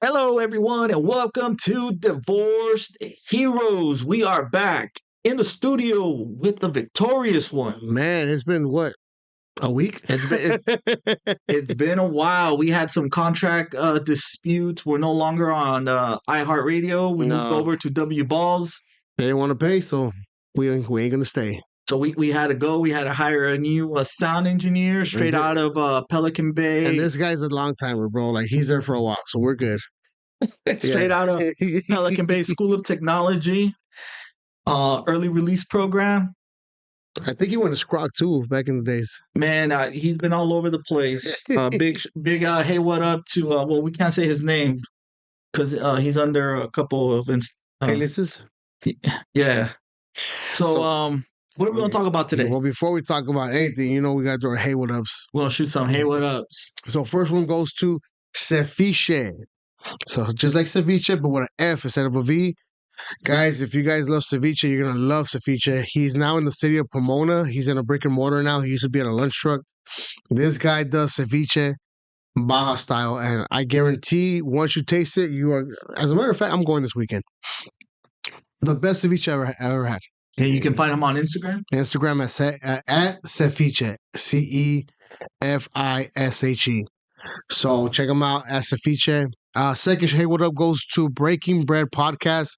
Hello, everyone, and welcome to Divorced Heroes. We are back in the studio with the victorious one. Man, it's been what, a week? It's been a while. We had some contract disputes. We're no longer on iHeartRadio. We moved over to W Balls. They didn't want to pay, so we ain't gonna stay. So we had to go. We had to hire a new sound engineer straight out of Pelican Bay. And this guy's a long timer, bro. Like, he's there for a while, so we're good. Straight out of Pelican Bay School of Technology, early release program. I think he went to Scrock too back in the days. Man, he's been all over the place. Big, hey, what up to, well, we can't say his name because he's under a couple of aliases. Yeah. So, what are we going to talk about today? Well, before we talk about anything, we got to do our hey, what ups. We're going to shoot some hey, what ups. So, first one goes to Ceviche. So, just like ceviche, but with an F instead of a V. Guys, if you guys love ceviche, you're going to love ceviche. He's now in the city of Pomona. He's in a brick and mortar now. He used to be at a lunch truck. This guy does ceviche Baja style, and I guarantee once you taste it, you are, as a matter of fact, I'm going this weekend. The best ceviche I ever had. And you can find him on Instagram? Instagram at Ceviche, Cefishe. So check him out at Ceviche. Second, hey, what up goes to Breaking Bread Podcast.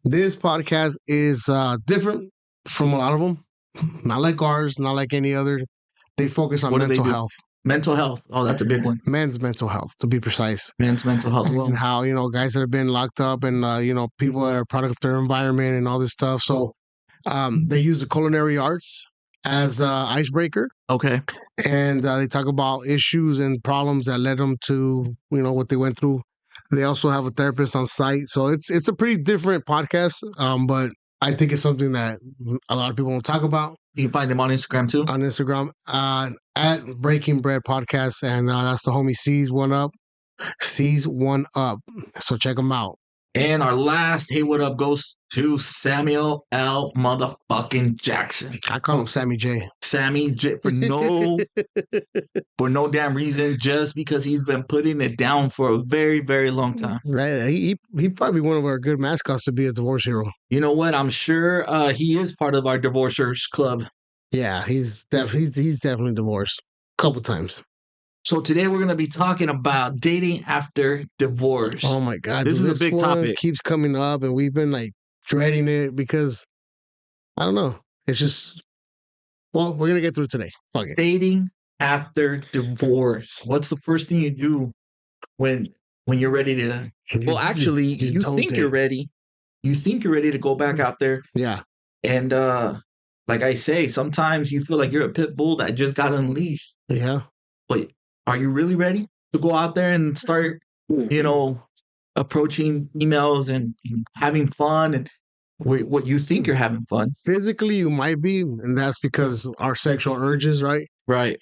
This podcast is different from a lot of them. Not like ours, not like any other. They focus on mental health. Mental health. Oh, that's a big one. Men's mental health, to be precise. Men's mental health. Well, and how, guys that have been locked up and, people that are product of their environment and all this stuff. So they use the culinary arts as an icebreaker. Okay. And they talk about issues and problems that led them to, what they went through. They also have a therapist on site. So it's a pretty different podcast, but I think it's something that a lot of people won't talk about. You can find them on Instagram too. On Instagram, at Breaking Bread Podcast, and that's the homie C's One Up. So check them out. And our last hey, what up goes to Samuel L. motherfucking Jackson. I call him Sammy J. Sammy J for no damn reason, just because he's been putting it down for a very, very long time. Right, he probably one of our good mascots to be a divorce hero. You know what? I'm sure he is part of our divorcers club. Yeah, he's definitely divorced a couple times. So today we're going to be talking about dating after divorce. Oh my God. This is a big topic. Keeps coming up and we've been like dreading it because I don't know. It's just, well, we're going to get through today. Fuck it. Dating after divorce. What's the first thing you do when you're ready to, well, actually, you think you're ready. You think you're ready to go back out there. Yeah. And like I say, sometimes you feel like you're a pit bull that just got unleashed. Yeah. But are you really ready to go out there and start, approaching emails and having fun and what you think you're having fun? Physically, you might be, and that's because our sexual urges, right? Right.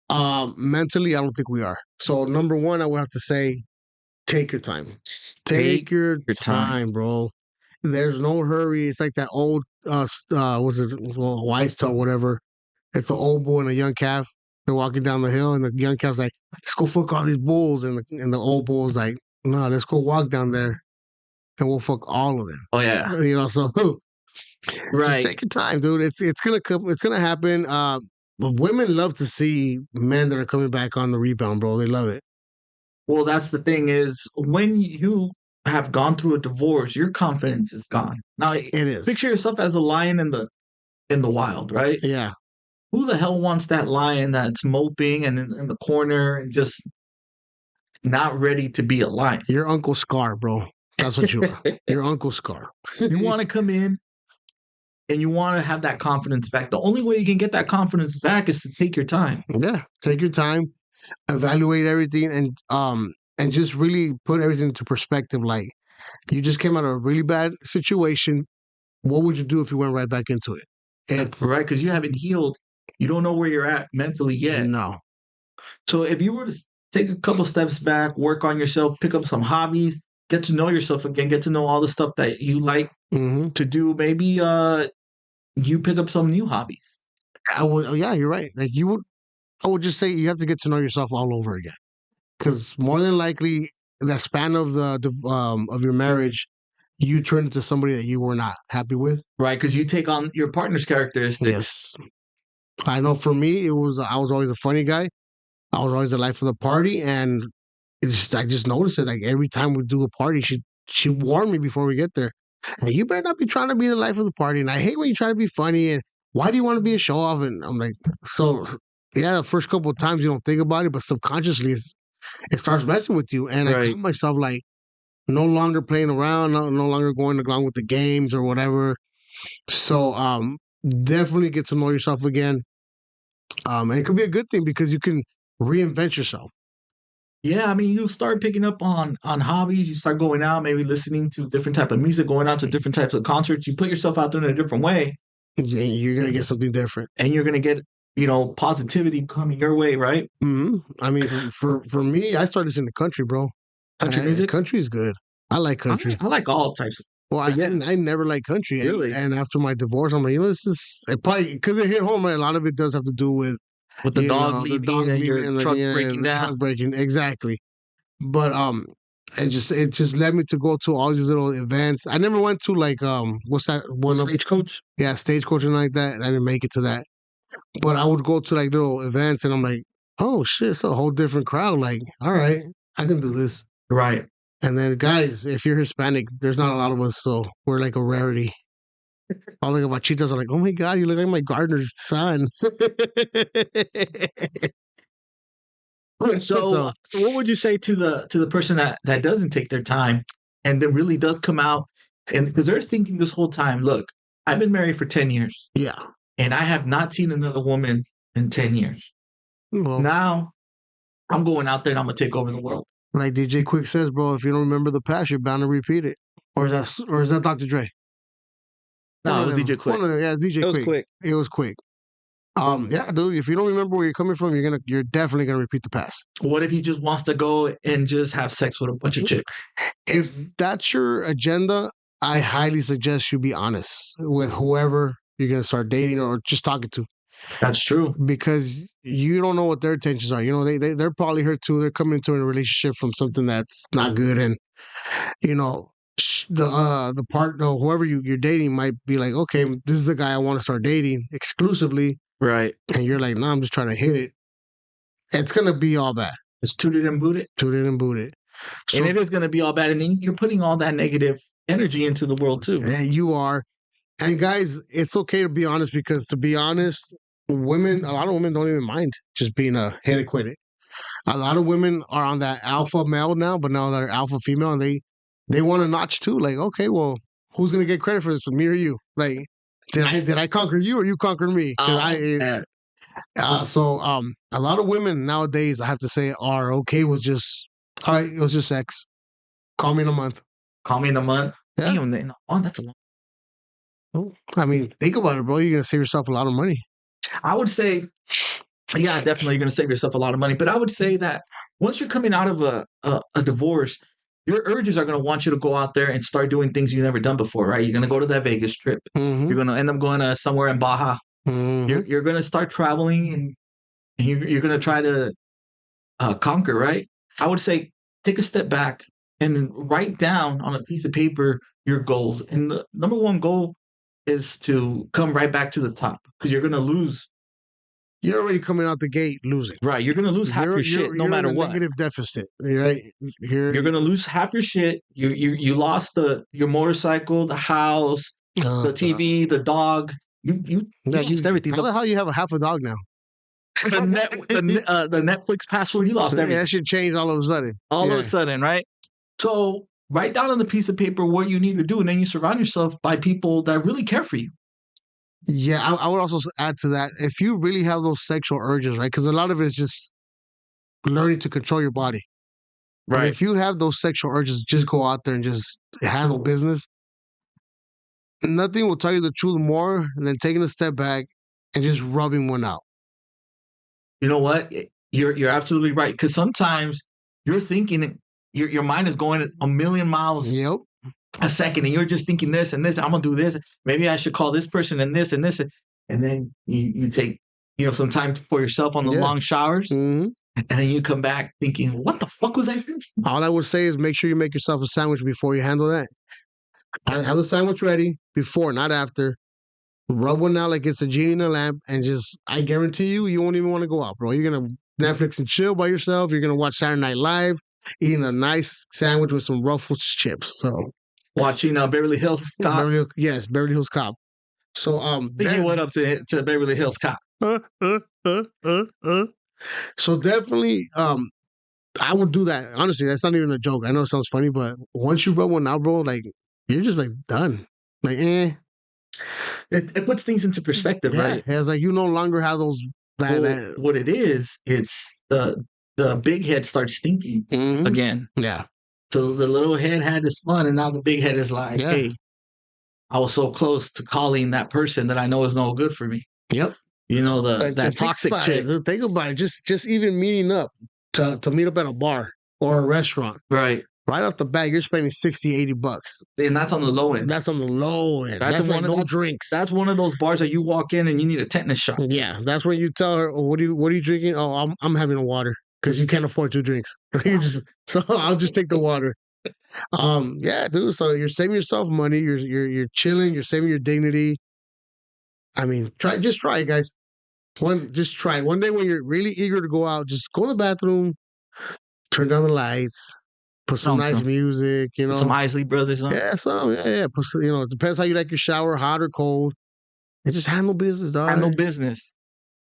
Mentally, I don't think we are. So, number one, I would have to say, take your time. Take your time, bro. There's no hurry. It's like that old, wise tale, whatever. It's an old bull and a young calf. They're walking down the hill, and the young calf's like, "Let's go fuck all these bulls," and the old bull's like, "No, let's go walk down there, and we'll fuck all of them." Oh yeah, so right. Just take your time, dude. It's gonna come. It's gonna happen. But women love to see men that are coming back on the rebound, bro. They love it. Well, that's the thing is when you have gone through a divorce, your confidence is gone. Now it is. Picture yourself as a lion in the wild, right? Yeah. Who the hell wants that lion that's moping and in the corner and just not ready to be a lion? Your Uncle Scar, bro. That's what you are. Your Uncle Scar. You want to come in and you want to have that confidence back. The only way you can get that confidence back is to take your time. Yeah. Take your time, evaluate everything, and just really put everything into perspective. Like, you just came out of a really bad situation. What would you do if you went right back into it? It's right, because you haven't healed. You don't know where you're at mentally yet. No. So if you were to take a couple steps back, work on yourself, pick up some hobbies, get to know yourself again, get to know all the stuff that you like to do, maybe you pick up some new hobbies. Yeah, you're right. Like I would just say you have to get to know yourself all over again. Because more than likely, that span of of your marriage, you turn into somebody that you were not happy with. Right, because you take on your partner's characteristics. Yes. I know for me, I was always a funny guy. I was always the life of the party, and I just noticed it. Like every time we do a party, she warned me before we get there. And you better not be trying to be the life of the party. And I hate when you try to be funny. And why do you want to be a show off? And I'm like, so yeah, the first couple of times you don't think about it, but subconsciously it starts messing with you. And I Right. caught myself like no longer playing around, no longer going along with the games or whatever. So definitely get to know yourself again. And it could be a good thing because you can reinvent yourself. Yeah, I mean, you start picking up on hobbies. You start going out, maybe listening to different type of music, going out to different types of concerts. You put yourself out there in a different way, You're gonna get something different, and you're gonna get positivity coming your way, right? Mm-hmm. I mean, for me, I started in the country, bro. Country music. Country is good. I like country. I like all types. Well, I never liked country. Really? And after my divorce, I'm like, this is probably because it hit home. Right? A lot of it does have to do with the dog leaving and your truck breaking down. Truck breaking, exactly. But it just led me to go to all these little events. I never went to like what's that one? Stagecoach. Yeah, stagecoach and like that. I didn't make it to that. But I would go to like little events, and I'm like, oh shit, it's a whole different crowd. Like, all right, I can do this. Right. And then, guys, if you're Hispanic, there's not a lot of us, so we're like a rarity. All the machitas are like, oh my God, you look like my gardener's son. So, what would you say to the person that doesn't take their time and then really does come out, and because they're thinking this whole time, look, I've been married for 10 years. Yeah. And I have not seen another woman in 10 years. Well, now I'm going out there and I'm going to take over the world. Like DJ Quick says, bro, if you don't remember the past, you're bound to repeat it. Or is that Dr. Dre? No, it was DJ Quick. Yeah, it's DJ Quick. It was Quick. It was Quick. Yeah, dude, if you don't remember where you're coming from, you're definitely gonna repeat the past. What if he just wants to go and just have sex with a bunch of chicks? If that's your agenda, I highly suggest you be honest with whoever you're gonna start dating or just talking to. That's true. Because you don't know what their intentions are. They're probably hurt too. They're coming into a relationship from something that's not good, and the partner, whoever you're dating, might be like, okay, this is the guy I want to start dating exclusively. Right. And you're like, no, I'm just trying to hit it. It's going to be all bad. It's tooted and booted. Tooted and booted. So, and it is going to be all bad. And then you're putting all that negative energy into the world too. And you are. And guys, it's okay to be honest because, to be honest, a lot of women don't even mind just being a hit and quit it. A lot of women are on that alpha male now, but now they're alpha female, and they want a notch too. Like, okay, well, who's going to get credit for this, me or you? Like, did I conquer you or you conquered me? So a lot of women nowadays, I have to say, are okay with just, all right, it was just sex. Call me in a month. Call me in a month? Yeah. Damn, that's a lot. Oh, I mean, think about it, bro. You're going to save yourself a lot of money. I would say, yeah, definitely you're going to save yourself a lot of money. But I would say that once you're coming out of a divorce, your urges are going to want you to go out there and start doing things you've never done before, right? You're going to go to that Vegas trip. Mm-hmm. You're going to end up going to somewhere in Baja. Mm-hmm. You're going to start traveling, and you're going to try to conquer, right? I would say take a step back and write down on a piece of paper your goals. And the number one goal is to come right back to the top, because you're going to lose. You're already coming out the gate losing. Right. You're going to lose half your shit no matter what. Negative deficit. Right. You're going to lose half your shit. You lost your motorcycle, the house, the TV, the dog. You lost everything. How the hell you have half a dog now? the Netflix password, you lost everything. That should change all of a sudden. All of a sudden, right? So write down on the piece of paper what you need to do, and then you surround yourself by people that really care for you. Yeah, I would also add to that, if you really have those sexual urges, right? Because a lot of it is just learning to control your body. Right. And if you have those sexual urges, just go out there and just handle business. Nothing will tell you the truth more than taking a step back and just rubbing one out. You know what? You're absolutely right. Because sometimes you're thinking, your mind is going a million miles a second, and you're just thinking this and this. I'm gonna do this. Maybe I should call this person and this and this, and then you take some time for yourself on the long showers, and then you come back thinking, what the fuck was I? All I would say is make sure you make yourself a sandwich before you handle that. Have the sandwich ready before, not after. Rub one out like it's a genie in a lamp, and just, I guarantee you, you won't even want to go out, bro. You're going to Netflix and chill by yourself. You're going to watch Saturday Night Live, eating a nice sandwich with some Ruffles chips. So, watching Beverly Hills Cop. Beverly Hills Cop. So, I think he went up to Beverly Hills Cop. So definitely, I would do that. Honestly, that's not even a joke. I know it sounds funny, but once you rub one out, bro, like you're just like done. Like, It puts things into perspective, right? It's like you no longer have those. What it is, it's the big head starts thinking again. Yeah. So the little head had his fun, and now the big head is like, hey, I was so close to calling that person that I know is no good for me. Yep. You know, that toxic chick. Think about it. Just even meeting up to meet up at a bar or a restaurant. Right. Right off the bat, you're spending $60, $80. And that's on the low end. That's on the low end. That's like no drinks. That's one of those bars that you walk in and you need a tetanus shot. Yeah. That's when you tell her, oh, what are you drinking? Oh, I'm having a water because you can't afford 2 drinks. So I'll just take the water. Yeah, dude. So you're saving yourself money. You're chilling. You're saving your dignity. I mean, just try it, guys. Just try it. One day when you're really eager to go out, just go to the bathroom, turn down the lights, put some nice music, you know. Some Isley Brothers on. Yeah, yeah. Put, it depends how you like your shower, hot or cold. And just handle business, dog. Handle business.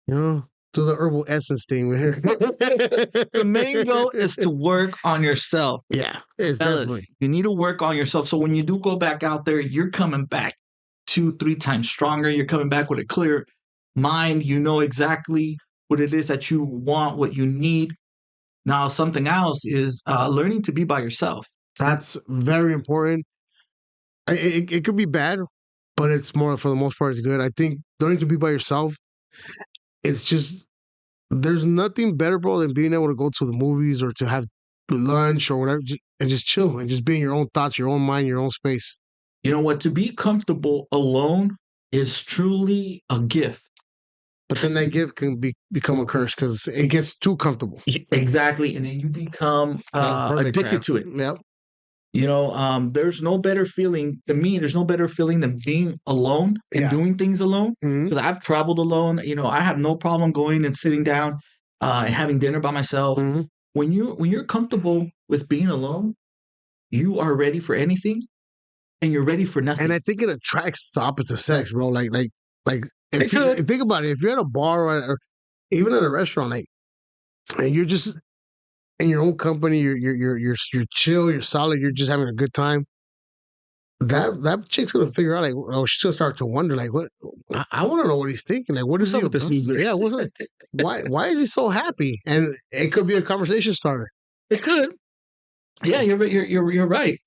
You know, do the herbal essence thing. The main goal is to work on yourself. Yeah. Fellas, you need to work on yourself. So when you do go back out there, you're coming back 2-3 times stronger. You're coming back with a clear mind. You know exactly what it is that you want, what you need. Now, something else is learning to be by yourself. That's very important. It could be bad, but it's more, for the most part, it's good. I think learning to be by yourself, it's just, there's nothing better, bro, than being able to go to the movies or to have lunch or whatever and just chill and just be in your own thoughts, your own mind, your own space. You know what? To be comfortable alone is truly a gift. But then that gift can become a curse because it gets too comfortable. Exactly. And then you become addicted to it. Yep. You know, there's no better feeling than there's no better feeling than being alone and doing things alone. Because I've traveled alone. You know, I have no problem going and sitting down and having dinner by myself. When you're comfortable with being alone, you are ready for anything and you're ready for nothing. And I think it attracts the opposite sex, bro. Like if you think about it, if you're at a bar or even at a restaurant, like, and you're just in your own company, you're chill, you're solid, you're just having a good time. That chick's gonna figure out, like, oh, she's gonna start to wonder, like, what? I want to know what he's thinking. Like, what is up with this loser? Yeah, what's it? Why is he so happy? And it could be a conversation starter. It could. Yeah, you're right.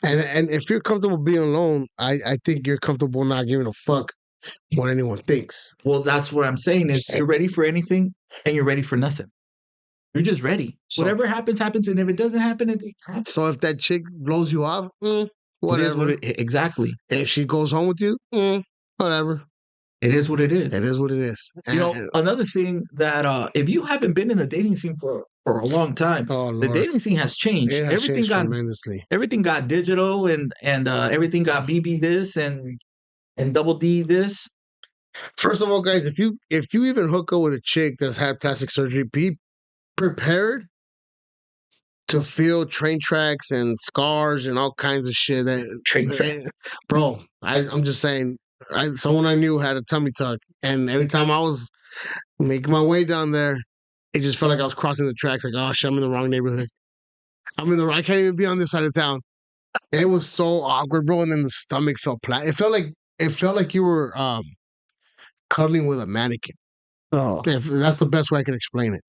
And if you're comfortable being alone, I think you're comfortable not giving a fuck what anyone thinks. Well, that's what I'm saying is you're ready for anything and you're ready for nothing. You're just ready. So, whatever happens, happens. And if it doesn't happen, it happens. So if that chick blows you off, whatever. Exactly. If she goes home with you, whatever. It is what it is. It is what it is. You know, another thing that if you haven't been in the dating scene for a long time, the dating scene has changed. Everything got digital and everything got BB this and double D this. First of all, guys, if you even hook up with a chick that's had plastic surgery, be prepared to feel train tracks and scars and all kinds of shit. Bro, I'm just saying. Someone I knew had a tummy tuck, and every time I was making my way down there, it just felt like I was crossing the tracks. Like, oh shit, I'm in the wrong neighborhood. I can't even be on this side of town. It was so awkward, bro. And then the stomach felt flat. It felt like you were cuddling with a mannequin. Oh, that's the best way I can explain it.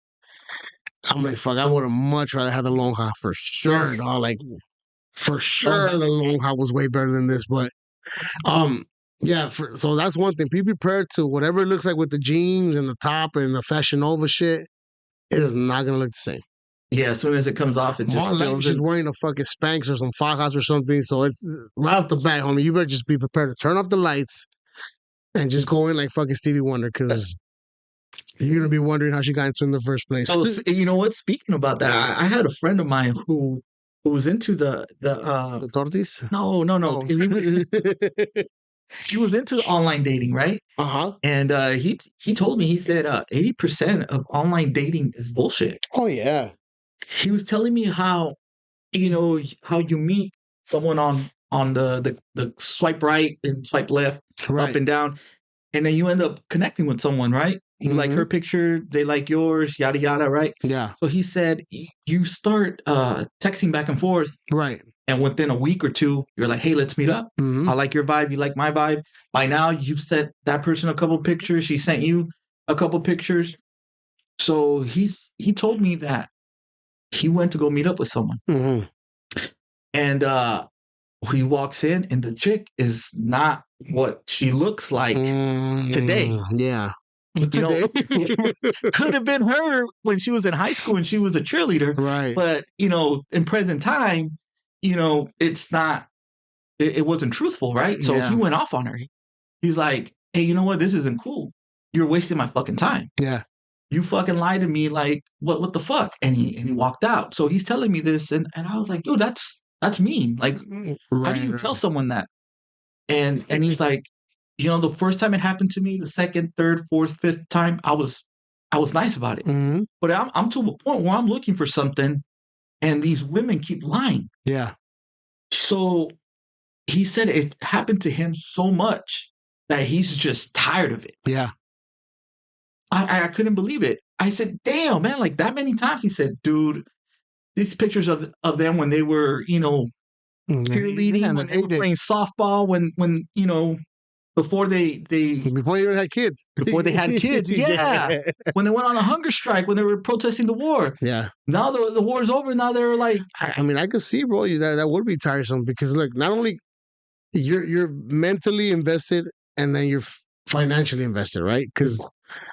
I'm like, fuck, I would have much rather had the long haul for sure, dog. Like, for sure, the long haul was way better than this. But, yeah, so that's one thing. Be prepared to whatever it looks like with the jeans and the top and the Fashion Nova shit. It is not gonna look the same. Yeah, as soon as it comes off, it just feels. She's wearing a fucking Spanx or some Fajas or something. So it's right off the bat, homie. You better just be prepared to turn off the lights and just go in like fucking Stevie Wonder, because You're gonna be wondering how she got into it in the first place. So you know what? Speaking about that, I had a friend of mine who was into The tortis? no. Oh. He was into online dating, right? Uh-huh. And he told me, he said 80% of online dating is bullshit. Oh yeah. He was telling me how, how you meet someone on the swipe right and swipe left, Right. up and down, and then you end up connecting with someone, right? You like her picture, they like yours, yada yada, right? Yeah. So he said you start texting back and forth, Right. and within a week or two, you're like, hey, let's meet up. I like your vibe, you like my vibe. By now, you've sent that person a couple pictures, she sent you a couple pictures. So he told me that he went to go meet up with someone, and he walks in, and the chick is not what she looks like today. Yeah. You know, could have been her when she was in high school and she was a cheerleader. Right. But, in present time, it's not, it wasn't truthful, right? So he went off on her. He's like, hey, you know what? This isn't cool. You're wasting my fucking time. Yeah. You fucking lied to me. Like, what the fuck? And he walked out. So he's telling me this. And I was like, dude, that's mean. Like, how do you tell someone that? And he's like, the first time it happened to me, the second, third, fourth, fifth time, I was nice about it. But I'm to a point where I'm looking for something, and these women keep lying. Yeah. So he said it happened to him so much that he's just tired of it. Yeah. I couldn't believe it. I said, damn, man, like that many times. He said, dude, these pictures of them when they were, cheerleading, when they were playing softball, when before they before they even had kids. Before they had kids, yeah. When they went on a hunger strike, when they were protesting the war. Yeah. Now the war's over. Now they're like, I mean, I could see, bro, that would be tiresome because look, not only you're mentally invested and then you're financially invested, right? Because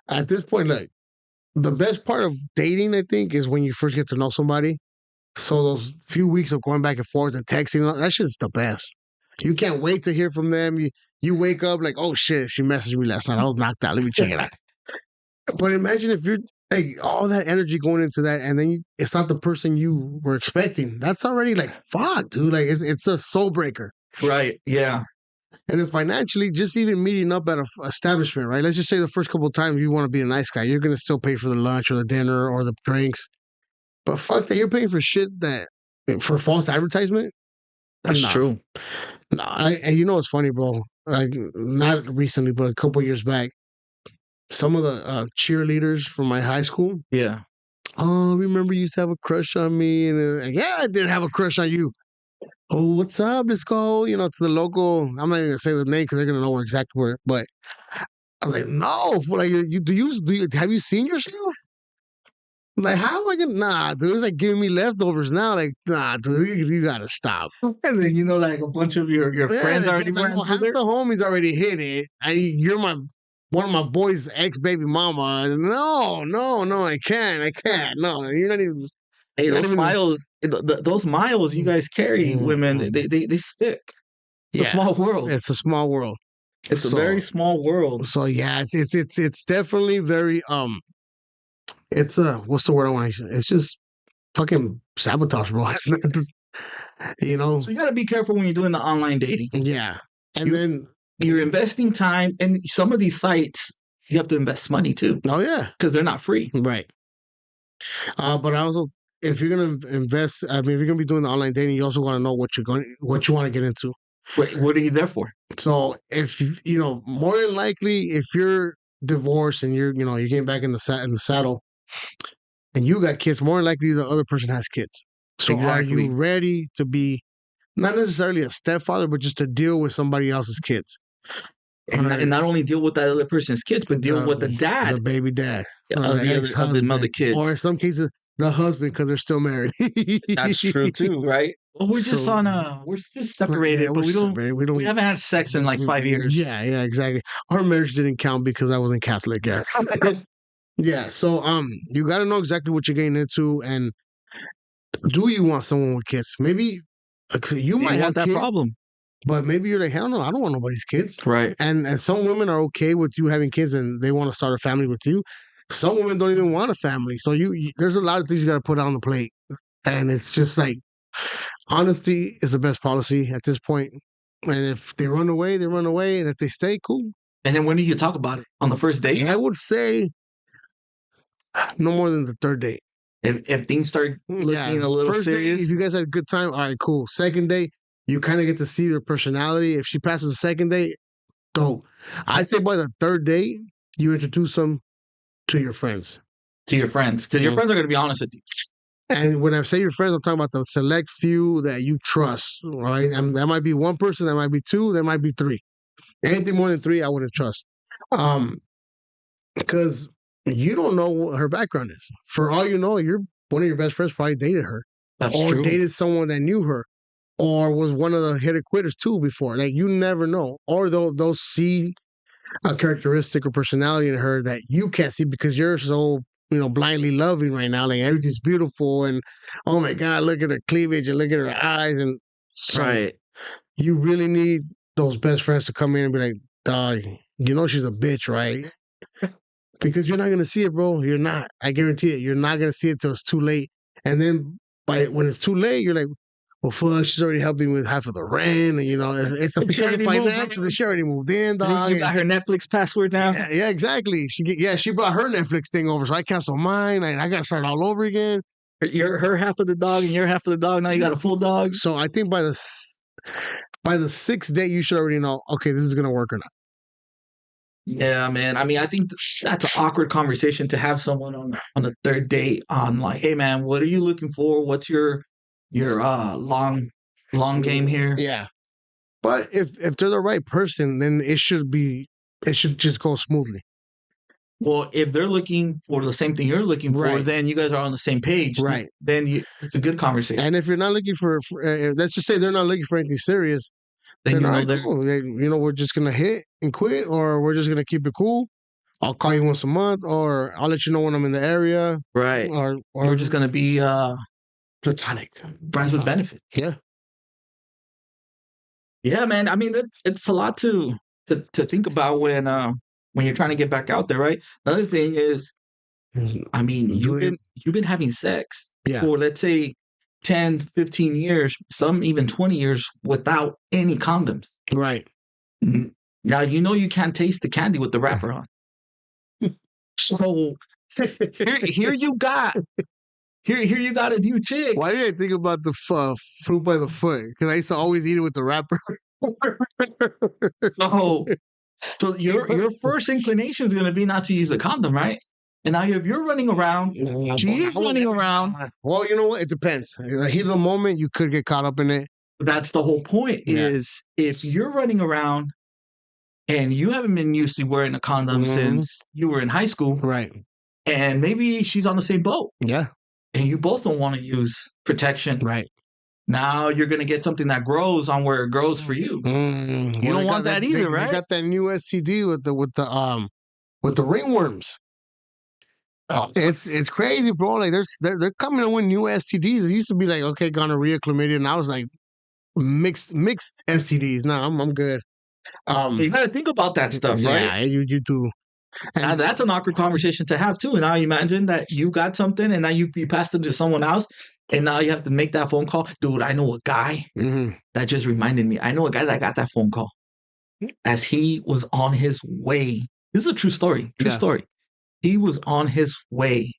at this point, look, the best part of dating, I think, is when you first get to know somebody. So those few weeks of going back and forth and texting, that shit's the best. You can't wait to hear from them. You wake up like, oh shit, she messaged me last night. I was knocked out. Let me check it out. But imagine if you're like all that energy going into that, and then it's not the person you were expecting. That's already like fuck, dude. Like it's a soul breaker. Right. Yeah. And then financially, just even meeting up at an establishment, right? Let's just say the first couple of times you want to be a nice guy, you're gonna still pay for the lunch or the dinner or the drinks. But fuck that, you're paying for shit for false advertisement. That's true. No, and you know what's funny, bro? Like not recently, but a couple years back, some of the cheerleaders from my high school. Yeah. Oh, remember you used to have a crush on me, and yeah, I did have a crush on you. Oh, what's up? Let's go. To the local. I'm not even gonna say the name because they're gonna know where exactly where. But I was like, no, like have you seen yourself? Like, how am I gonna? Nah, dude, it's like giving me leftovers now. Like, nah, dude, you gotta stop. And then like a bunch of your friends already went. Half the homies already hit it. You're one of my boys' ex baby mama. No, I can't. No, you're not even. Hey, those miles, those miles you guys carry, women, they stick. It's a small world. It's a small world. It's a very small world. So yeah, it's definitely very It's what's the word I want to use? It's just fucking sabotage, bro. It's not just, So you got to be careful when you're doing the online dating. Yeah, and then you're investing time, and some of these sites you have to invest money too. Oh yeah, because they're not free, right? But also, if you're gonna invest, I mean, if you're gonna be doing the online dating, you also want to know what you want to get into. What are you there for? So if more than likely, if you're divorced and you're getting back in the saddle, and you got kids, more than likely the other person has kids. So exactly. Are you ready to be not necessarily a stepfather, but just to deal with somebody else's kids? And not only deal with that other person's kids, but deal with the dad, the baby dad of the mother kid, or in some cases the husband because they're still married. That's true too, right? Well, we're just separated, but we haven't had sex in like 5 years. Yeah, exactly. Our marriage didn't count because I wasn't Catholic. Yes. Yeah. So you got to know exactly what you're getting into, and do you want someone with kids? Maybe you might have that problem. But maybe you're like, hell no, I don't want nobody's kids. Right. And some women are okay with you having kids and they want to start a family with you. Some women don't even want a family. So there's a lot of things you got to put on the plate. And it's just like, honesty is the best policy at this point. And if they run away, they run away. And if they stay, cool. And then when do you talk about it? On the first date? I would say no more than the third date. If things start looking a little first serious. Date, if you guys had a good time, all right, cool. Second date, you kind of get to see their personality. If she passes the second date, dope. I'd say by the third date, you introduce them to your friends. To your friends. Because your friends are going to be honest with you. And when I say your friends, I'm talking about the select few that you trust, right? And that might be one person, that might be two, that might be three. Anything more than three, I wouldn't trust. Because you don't know what her background is. For all you know, one of your best friends probably dated her. That's or true. Dated someone that knew her. Or was one of the hitter quitters too before. Like, you never know. Or they'll see a characteristic or personality in her that you can't see because you're so, blindly loving right now. Like, everything's beautiful and, oh my God, look at her cleavage and look at her eyes. And so right. You really need those best friends to come in and be like, dog, she's a bitch, right? Because you're not going to see it, bro. You're not. I guarantee it. You're not going to see it till it's too late. And then when it's too late, you're like, well, fuck, she's already helping with half of the rent. And, it's a financial. She already moved in, dog. You got her Netflix password now? Yeah, exactly. She brought her Netflix thing over, so I canceled mine. And I got to start all over again. You're her half of the dog and you're half of the dog. Now you got a full dog. So I think by the sixth day, you should already know, okay, this is going to work or not. Yeah, man. I mean, I think that's an awkward conversation to have someone on the third date on, like, hey, man, what are you looking for? What's your long game here? Yeah. But if they're the right person, then it should just go smoothly. Well, if they're looking for the same thing you're looking for, then you guys are on the same page. Right. Then it's a good conversation. And if you're not looking for let's just say they're not looking for anything serious, then we're just going to hit and quit, or we're just going to keep it cool. I'll call you once a month, or I'll let you know when I'm in the area. Right. Or we're just going to be platonic. Friends with benefits. Yeah. Yeah, man. I mean, it's a lot to think about when you're trying to get back out there, right? Another thing is, I mean, you've been having sex for, let's say, 10, 15 years, some even 20 years without any condoms. Right. Now, you can't taste the candy with the wrapper on. So here you got a new chick. Why did I think about the fruit by the foot? Because I used to always eat it with the wrapper. So your first inclination is going to be not to use a condom, right? And now if you're running around, she's running around. Well, you know what? It depends. Heat of the moment, you could get caught up in it. That's the whole point. Is if you're running around and you haven't been used to wearing a condom since you were in high school, right? And maybe she's on the same boat, yeah. And you both don't want to use protection, right? Now you're going to get something that grows on where it grows for you. You don't want that either, right? They got that new STD with the ringworms. Oh, it's crazy, bro. Like they're coming in with new STDs. It used to be like, okay, gonorrhea, chlamydia, and I was like mixed STDs. Nah, I'm good. So you got to think about that stuff, right? Yeah, you do. And that's an awkward conversation to have too. And now you imagine that you got something, and now you passed it to someone else, and now you have to make that phone call. Dude, I know a guy that just reminded me. I know a guy that got that phone call as he was on his way. This is a true story. True story. He was on his way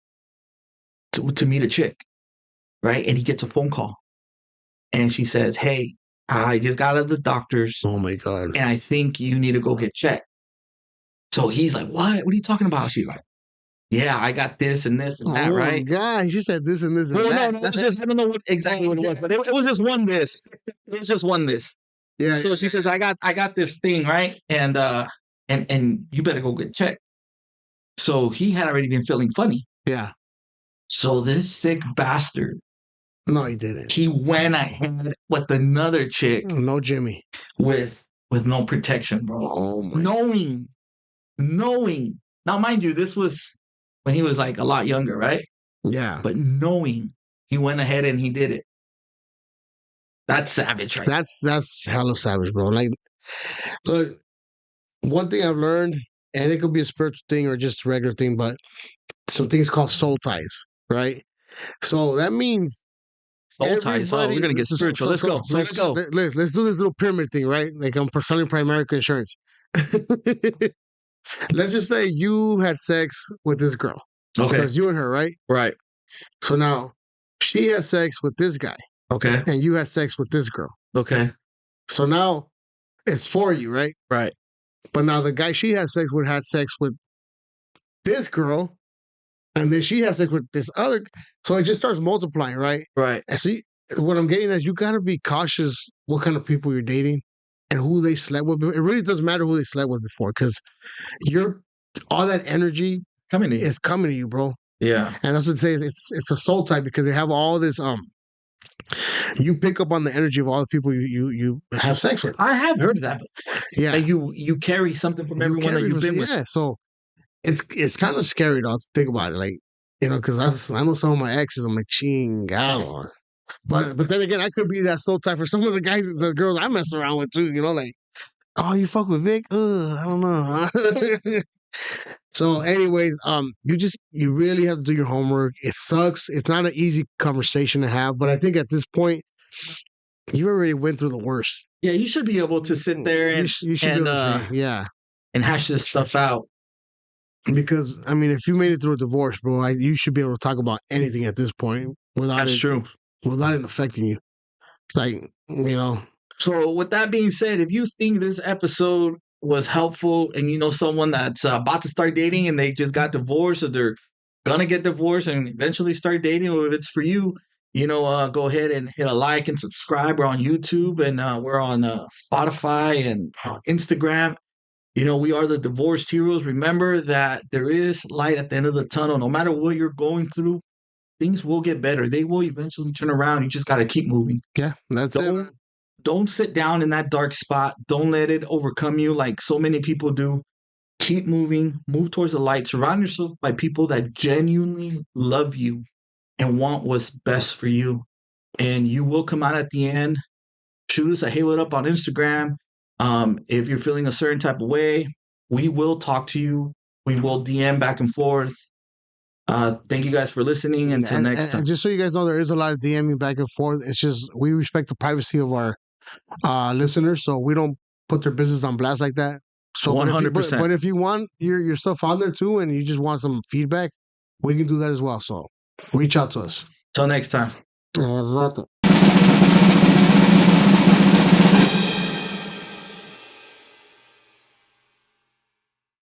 to meet a chick, right? And he gets a phone call. And she says, hey, I just got out of the doctor's. Oh, my God. And I think you need to go get checked. So he's like, what? What are you talking about? She's like, yeah, I got this and this and that, right? Oh, my God. She said this and this and that. No, it's just, I don't know exactly what it was, but it was just one this. It was just one this. Yeah. So she says, I got this thing, right? And you better go get checked. So he had already been feeling funny. Yeah. So this sick bastard. No, he didn't. He went ahead with another chick. No, Jimmy. With no protection, bro. Oh, my. Knowing. Now, mind you, this was when he was like a lot younger, right? Yeah. But knowing, he went ahead and he did it. That's savage, right? That's hella savage, bro. Like, look, one thing I've learned and it could be a spiritual thing or just a regular thing, but some things called soul ties, right? So that means Soul ties. Oh, we're gonna get spiritual. Let's go. So let's go. Let's do this little pyramid thing, right? Like I'm selling Primerica insurance. Let's just say you had sex with this girl. Okay. So it's you and her, right? Right. So now she had sex with this guy. Okay. And you had sex with this girl. Okay. So now it's for you, right? Right. But now the guy she had sex with had sex with this girl, and then she has sex with this other. So it just starts multiplying, right? Right. And see, what I'm getting is you got to be cautious what kind of people you're dating and who they slept with. It really doesn't matter who they slept with before, because all that energy is coming to you, bro. Yeah. And that's what it says. It's a soul type, because they have all this. You pick up on the energy of all the people you have sex with. I have heard of that before. Yeah. Like you carry something from everyone that you've been with. Yeah. So it's kind of scary to think about it, like, because I know some of my exes. I'm like, chingado. But then again, I could be that soul type for some of the girls I mess around with too. Like, oh, you fuck with Vic? I don't know. So, anyways, you really have to do your homework. It sucks. It's not an easy conversation to have, but I think at this point, you already went through the worst. Yeah, you should be able to sit there and and hash this stuff out. Because if you made it through a divorce, bro, you should be able to talk about anything at this point without it affecting you. Like, So, with that being said, if you think this episode was helpful, and you know someone that's about to start dating and they just got divorced, or they're gonna get divorced and eventually start dating, or if it's for you, go ahead and hit a like and subscribe. We're on YouTube, and we're on Spotify and Instagram. We are the Divorced Heroes. Remember that there is light at the end of the tunnel. No matter what you're going through, things will get better. They will eventually turn around. You just got to keep moving. Yeah, that's it. Don't sit down in that dark spot. Don't let it overcome you like so many people do. Keep moving. Move towards the light. Surround yourself by people that genuinely love you and want what's best for you. And you will come out at the end. Shoot us a hey, what up on Instagram. If you're feeling a certain type of way, we will talk to you. We will DM back and forth. Thank you guys for listening. Until next time. And just so you guys know, there is a lot of DMing back and forth. It's just we respect the privacy of our listeners, so we don't put their business on blast like that. So 100%. But if you want your stuff on there too, and you just want some feedback, we can do that as well. So reach out to us. Till next time.